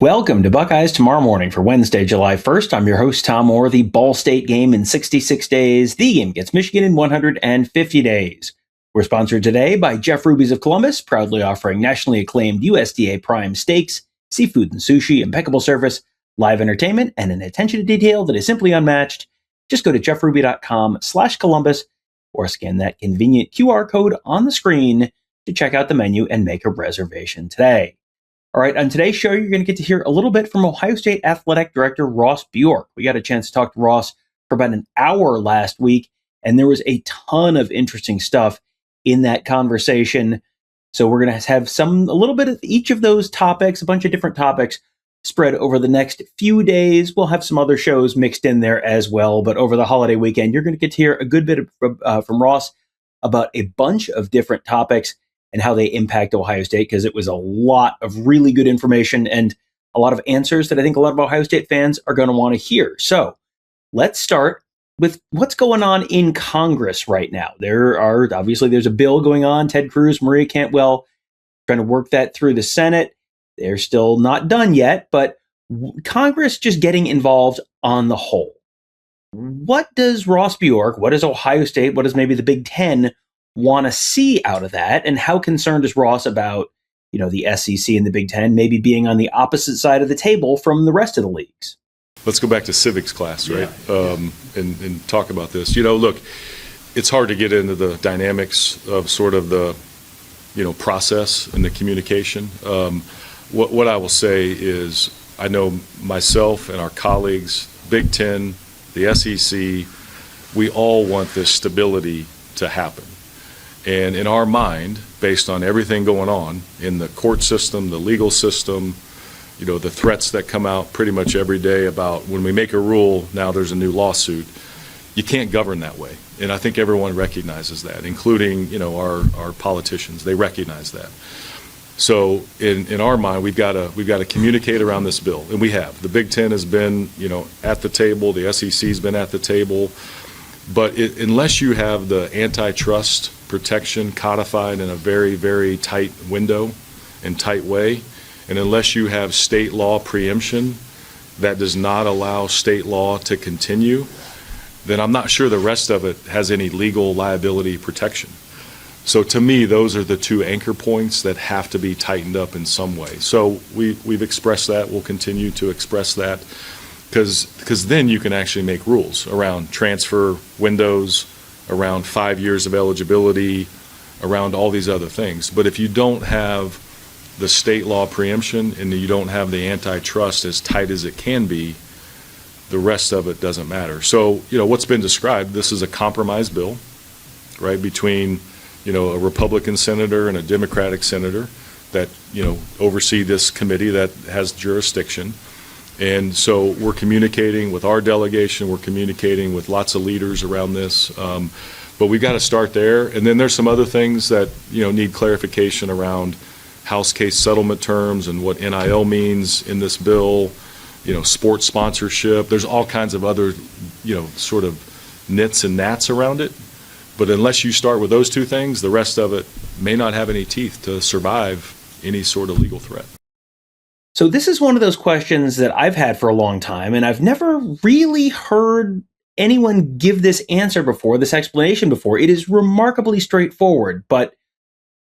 Welcome to Buckeyes Tomorrow Morning for Wednesday, July 1st. I'm your host, Tom Orr. The Ball State game in 66 days. The game gets Michigan in 150 days. We're sponsored today by Jeff Ruby's of Columbus, proudly offering nationally acclaimed USDA prime steaks, seafood and sushi, impeccable service, live entertainment, and an attention to detail that is simply unmatched. Just go to jeffruby.com/Columbus or scan that convenient QR code on the screen to check out the menu and make a reservation today. All right, on today's show, you're going to get to hear a little bit from Ohio State Athletic Director Ross Bjork. We got a chance to talk to Ross for about an hour last week, and there was a ton of interesting stuff in that conversation. So we're going to have a little bit of each of those topics, a bunch of different topics spread over the next few days. We'll have some other shows mixed in there as well. But over the holiday weekend, you're going to get to hear a good bit from Ross about a bunch of different topics and how they impact Ohio State, because it was a lot of really good information and a lot of answers that I think a lot of Ohio State fans are going to want to hear. So let's start with what's going on in Congress right now. There's a bill going on. Ted Cruz, Maria Cantwell trying to work that through the Senate. They're still not done yet, but Congress just getting involved on the whole. What does Ross Bjork, what does Ohio State, what does maybe the Big Ten want to see out of that, and how concerned is Ross about, the SEC and the Big Ten maybe being on the opposite side of the table from the rest of the leagues? Let's go back to civics class, right? Yeah. And talk about this. Look, it's hard to get into the dynamics of sort of the, process and the communication. What I will say is I know myself and our colleagues, Big Ten, the SEC, we all want this stability to happen. And in our mind, based on everything going on in the court system, the legal system, the threats that come out pretty much every day about when we make a rule, now there's a new lawsuit, you can't govern that way. And I think everyone recognizes that, including, our politicians. They recognize that. So in our mind, we've got to communicate around this bill, and we have. The Big Ten has been, at the table. The SEC's been at the table. But unless you have the antitrust protection codified in a very, very tight window and tight way, and unless you have state law preemption that does not allow state law to continue, then I'm not sure the rest of it has any legal liability protection. So to me, those are the two anchor points that have to be tightened up in some way. So we've expressed that. We'll continue to express that. Because then you can actually make rules around transfer windows, around 5 years of eligibility, around all these other things. But if you don't have the state law preemption and you don't have the antitrust as tight as it can be, the rest of it doesn't matter. So, what's been described, this is a compromise bill, right, between, a Republican senator and a Democratic senator that, oversee this committee that has jurisdiction. And so we're communicating with our delegation, we're communicating with lots of leaders around this, but we've got to start there. And then there's some other things that, need clarification around House case settlement terms and what NIL means in this bill, sports sponsorship. There's all kinds of other, sort of nits and gnats around it. But unless you start with those two things, the rest of it may not have any teeth to survive any sort of legal threat. So this is one of those questions that I've had for a long time, and I've never really heard anyone give this answer before, this explanation before. It is remarkably straightforward, but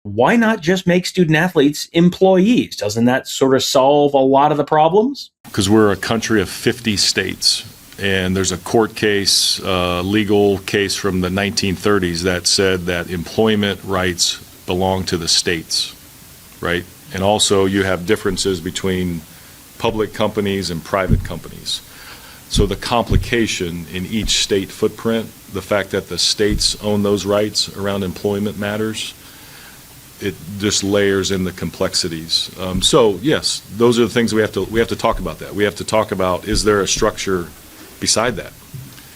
why not just make student athletes employees? Doesn't that sort of solve a lot of the problems? Because we're a country of 50 states, and there's a court case, legal case from the 1930s that said that employment rights belong to the states, right? And also you have differences between public companies and private companies. So the complication in each state footprint, the fact that the states own those rights around employment matters, it just layers in the complexities. So yes, those are the things we have to talk about that. We have to talk about, is there a structure beside that?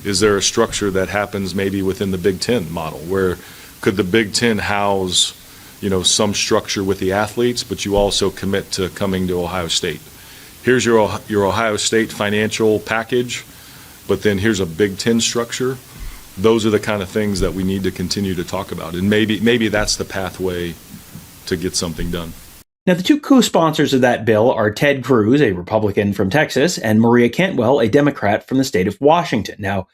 Is there a structure that happens maybe within the Big Ten model, where could the Big Ten house some structure with the athletes, but you also commit to coming to Ohio State. Here's your Ohio State financial package, but then here's a Big Ten structure. Those are the kind of things that we need to continue to talk about, and maybe that's the pathway to get something done. Now, the two co-sponsors of that bill are Ted Cruz, a Republican from Texas, and Maria Cantwell, a Democrat from the state of Washington. Now,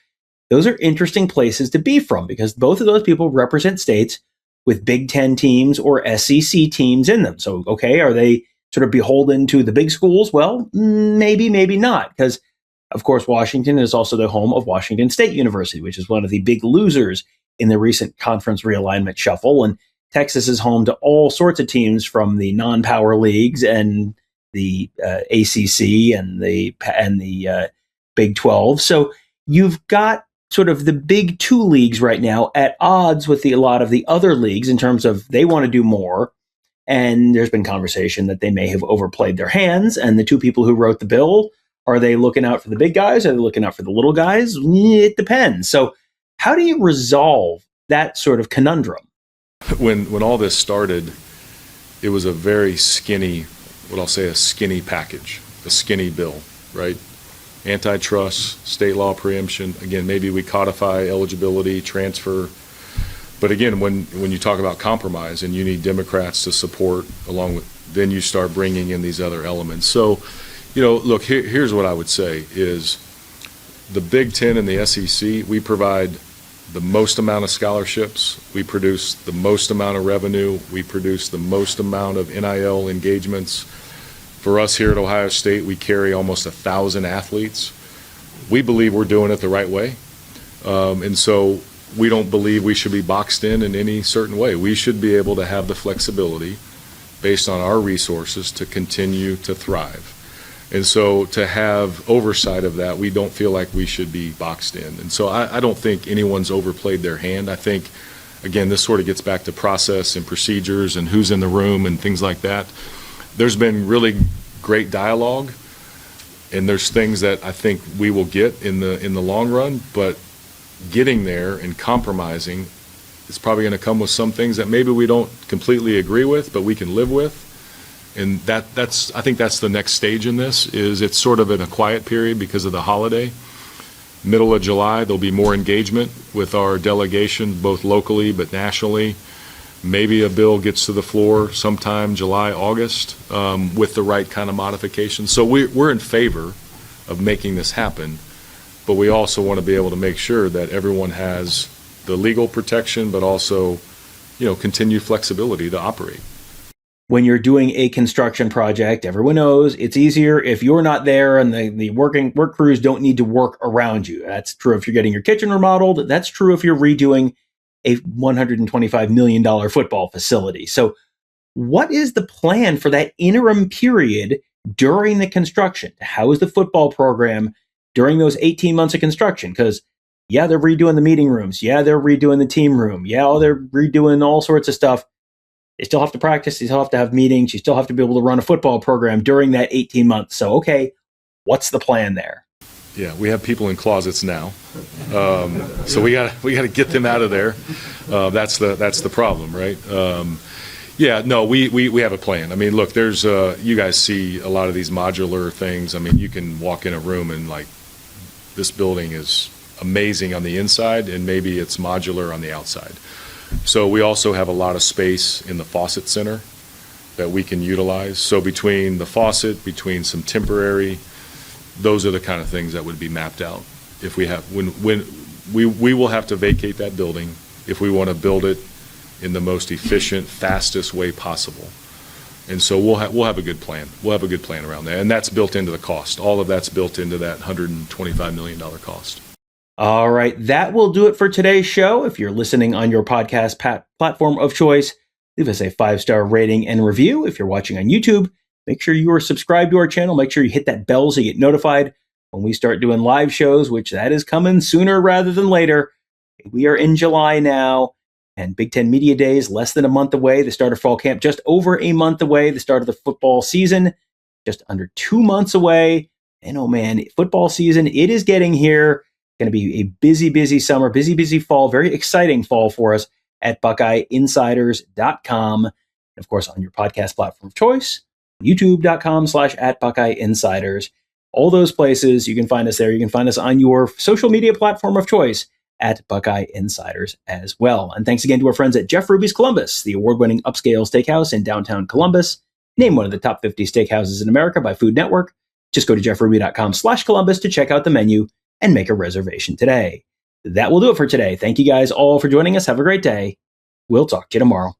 those are interesting places to be from because both of those people represent states with Big Ten teams or SEC teams in them. So, okay, are they sort of beholden to the big schools? Well, maybe, maybe not, because, of course, Washington is also the home of Washington State University, which is one of the big losers in the recent conference realignment shuffle. And Texas is home to all sorts of teams from the non-power leagues and the ACC and the Big 12. So you've got sort of the big two leagues right now at odds with a lot of the other leagues in terms of they want to do more. And there's been conversation that they may have overplayed their hands. And the two people who wrote the bill, are they looking out for the big guys? Are they looking out for the little guys? It depends. So how do you resolve that sort of conundrum? When all this started, it was a very skinny, what I'll say, a skinny package, a skinny bill, right? Antitrust, state law preemption. Again, maybe we codify eligibility, transfer. But again, when you talk about compromise and you need Democrats to support along with, then you start bringing in these other elements. So, look, here's what I would say is the Big Ten and the SEC, we provide the most amount of scholarships, we produce the most amount of revenue, we produce the most amount of NIL engagements. For us here at Ohio State, we carry almost 1,000 athletes. We believe we're doing it the right way. And so we don't believe we should be boxed in any certain way. We should be able to have the flexibility based on our resources to continue to thrive. And so to have oversight of that, we don't feel like we should be boxed in. And so I don't think anyone's overplayed their hand. I think, again, this sort of gets back to process and procedures and who's in the room and things like that. There's been really great dialogue, and there's things that I think we will get in the long run, but getting there and compromising is probably going to come with some things that maybe we don't completely agree with, but we can live with. And I think that's the next stage in this, is it's sort of in a quiet period because of the holiday. Middle of July, there'll be more engagement with our delegation, both locally but nationally. Maybe a bill gets to the floor sometime July, August, with the right kind of modifications. So we're in favor of making this happen, but we also want to be able to make sure that everyone has the legal protection, but also, continued flexibility to operate. When you're doing a construction project, everyone knows it's easier if you're not there and the work crews don't need to work around you. That's true if you're getting your kitchen remodeled. That's true if you're redoing a $125 million football facility. So what is the plan for that interim period during the construction? How is the football program during those 18 months of construction? Because, yeah, they're redoing the meeting rooms. Yeah, they're redoing the team room. Yeah, they're redoing all sorts of stuff. They still have to practice. They still have to have meetings. You still have to be able to run a football program during that 18 months. So, okay, what's the plan there? Yeah, we have people in closets now, so we got to get them out of there. That's the problem, right? We have a plan. I mean, look, there's you guys see a lot of these modular things. I mean, you can walk in a room and like, this building is amazing on the inside, and maybe it's modular on the outside. So we also have a lot of space in the faucet center that we can utilize. So between the faucet, between some temporary, those are the kind of things that would be mapped out. If we have, when we will have to vacate that building if we want to build it in the most efficient, fastest way possible. And so we'll have a good plan. We'll have a good plan around that, and that's built into the cost. All of that's built into that $125 million cost. All right, that will do it for today's show. If you're listening on your podcast platform of choice, leave us a 5-star rating and review. If you're watching on YouTube, make sure you are subscribed to our channel. Make sure you hit that bell so you get notified when we start doing live shows, which that is coming sooner rather than later. We are in July now, and Big Ten Media Days less than a month away. The start of fall camp just over a month away. The start of the football season just under 2 months away. And oh man, football season, it is getting here. Going to be a busy summer, busy fall, very exciting fall for us at BuckeyeInsiders.com. And of course, on your podcast platform of choice, youtube.com/@BuckeyeInsiders. All those places, you can find us there. You can find us on your social media platform of choice at Buckeye Insiders as well. And thanks again to our friends at Jeff Ruby's Columbus, the award-winning upscale steakhouse in downtown Columbus. named one of the top 50 steakhouses in America by Food Network. Just go to jeffruby.com/Columbus to check out the menu and make a reservation today. That will do it for today. Thank you guys all for joining us. Have a great day. We'll talk to you tomorrow.